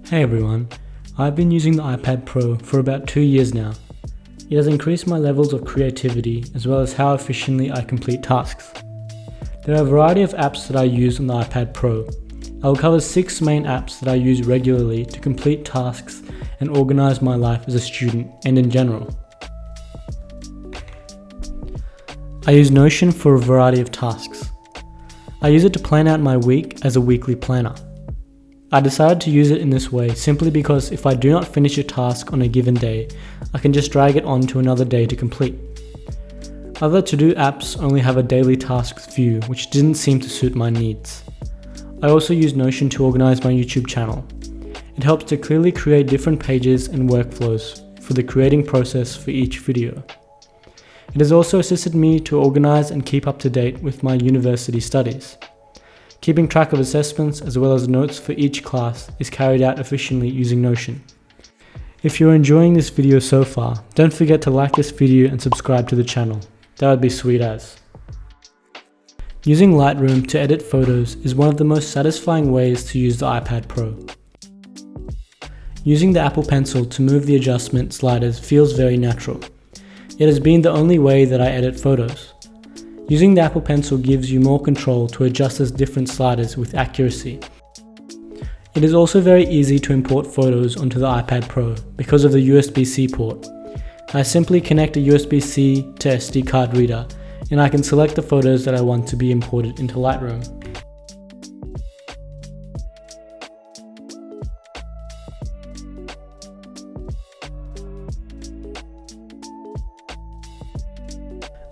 Hey everyone, I've been using the iPad Pro for about 2 years now. It has increased my levels of creativity as well as how efficiently I complete tasks. There are a variety of apps that I use on the iPad Pro. I will cover 6 main apps that I use regularly to complete tasks and organize my life as a student and in general. I use Notion for a variety of tasks. I use it to plan out my week as a weekly planner. I decided to use it in this way simply because if I do not finish a task on a given day, I can just drag it on to another day to complete. Other to-do apps only have a daily tasks view, which didn't seem to suit my needs. I also use Notion to organize my YouTube channel. It helps to clearly create different pages and workflows for the creating process for each video. It has also assisted me to organize and keep up to date with my university studies. Keeping track of assessments as well as notes for each class is carried out efficiently using Notion. If you're enjoying this video so far, don't forget to like this video and subscribe to the channel. That would be sweet as. Using Lightroom to edit photos is one of the most satisfying ways to use the iPad Pro. Using the Apple Pencil to move the adjustment sliders feels very natural. It has been the only way that I edit photos. Using the Apple Pencil gives you more control to adjust the different sliders with accuracy. It is also very easy to import photos onto the iPad Pro because of the USB-C port. I simply connect a USB-C to SD card reader and I can select the photos that I want to be imported into Lightroom.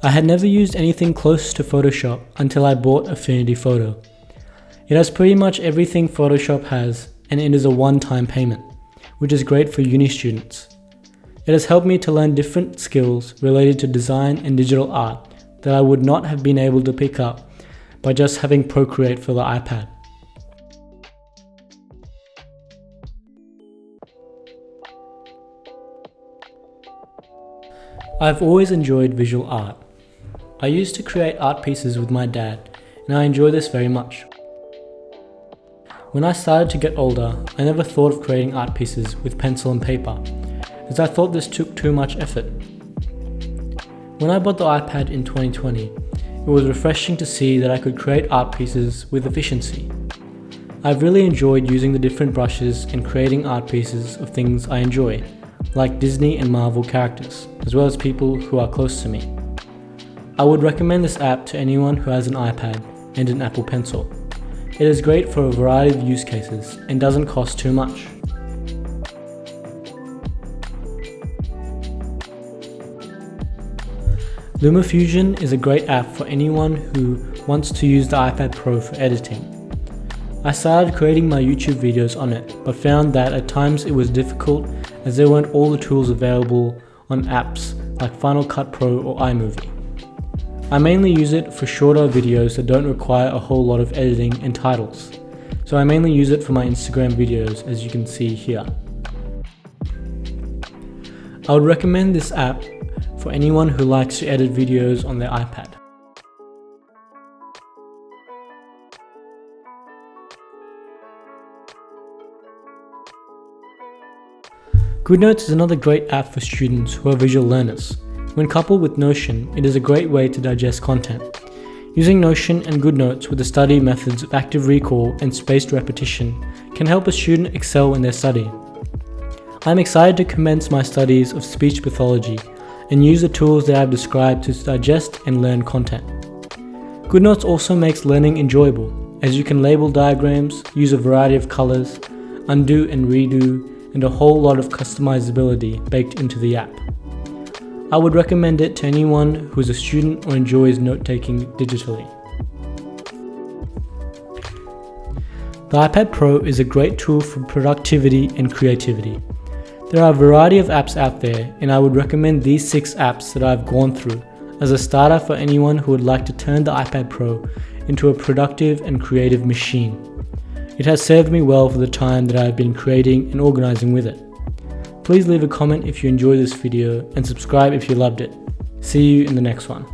I had never used anything close to Photoshop until I bought Affinity Photo. It has pretty much everything Photoshop has and it is a one-time payment, which is great for uni students. It has helped me to learn different skills related to design and digital art that I would not have been able to pick up by just having Procreate for the iPad. I've always enjoyed visual art. I used to create art pieces with my dad, and I enjoy this very much. When I started to get older, I never thought of creating art pieces with pencil and paper, as I thought this took too much effort. When I bought the iPad in 2020, it was refreshing to see that I could create art pieces with efficiency. I've really enjoyed using the different brushes and creating art pieces of things I enjoy, like Disney and Marvel characters, as well as people who are close to me. I would recommend this app to anyone who has an iPad and an Apple Pencil. It is great for a variety of use cases and doesn't cost too much. LumaFusion is a great app for anyone who wants to use the iPad Pro for editing. I started creating my YouTube videos on it, but found that at times it was difficult as there weren't all the tools available on apps like Final Cut Pro or iMovie. I mainly use it for shorter videos that don't require a whole lot of editing and titles, so I mainly use it for my Instagram videos as you can see here. I would recommend this app for anyone who likes to edit videos on their iPad. GoodNotes is another great app for students who are visual learners. When coupled with Notion, it is a great way to digest content. Using Notion and GoodNotes with the study methods of active recall and spaced repetition can help a student excel in their study. I'm excited to commence my studies of speech pathology and use the tools that I've described to digest and learn content. GoodNotes also makes learning enjoyable, as you can label diagrams, use a variety of colors, undo and redo, and a whole lot of customizability baked into the app. I would recommend it to anyone who is a student or enjoys note-taking digitally. The iPad Pro is a great tool for productivity and creativity. There are a variety of apps out there, and I would recommend these 6 apps that I've gone through as a starter for anyone who would like to turn the iPad Pro into a productive and creative machine. It has served me well for the time that I've been creating and organizing with it. Please leave a comment if you enjoyed this video and subscribe if you loved it. See you in the next one.